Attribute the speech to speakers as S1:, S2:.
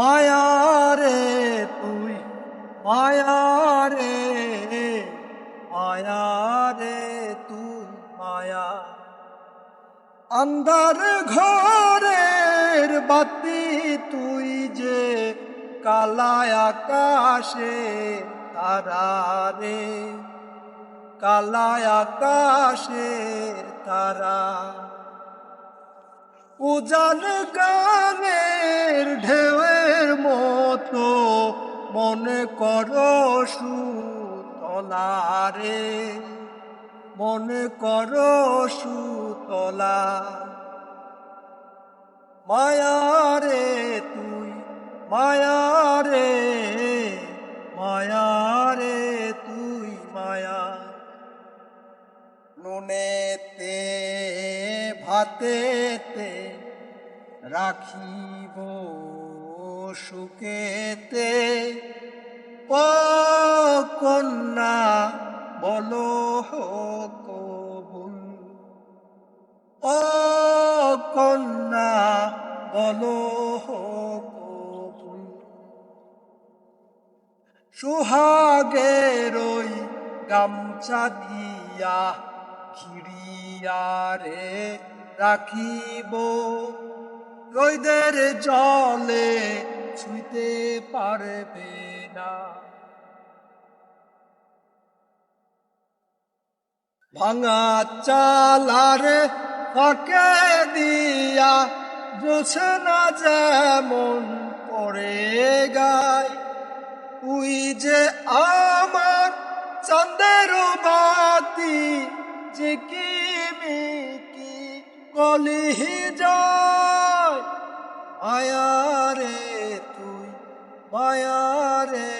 S1: মায়ারে তুই মায়ারে মায়ারে তুই মায়া আন্ধার ঘরের বাতি তুই যে কালায় আকাশে তারারে কালায় আকাশের তারা উজান গানের ঢেউয়ের মতো মনে করো সুতলারে মনে করো সুতলা মায়ারে তুই মায়ারে মায়ারে তুই মায়া নুনেতে ভাতেতে রাখিব সুখেতে ও কন্যা বলো কবুল ও কন্যা বলো কবুল সুহাগের ওই গামছা দিয়া ঘিরিয়ারে রাখিব রোদের জলে ছুঁইতে পারবে না ভাঙা চালারে ফাঁকে দিয়া জোছনা যেমন পড়ে গায় তুই যে আমার চাঁদের বাতি যে কি মিকি কলিহি যায় মায়ারে তুই মায়ারে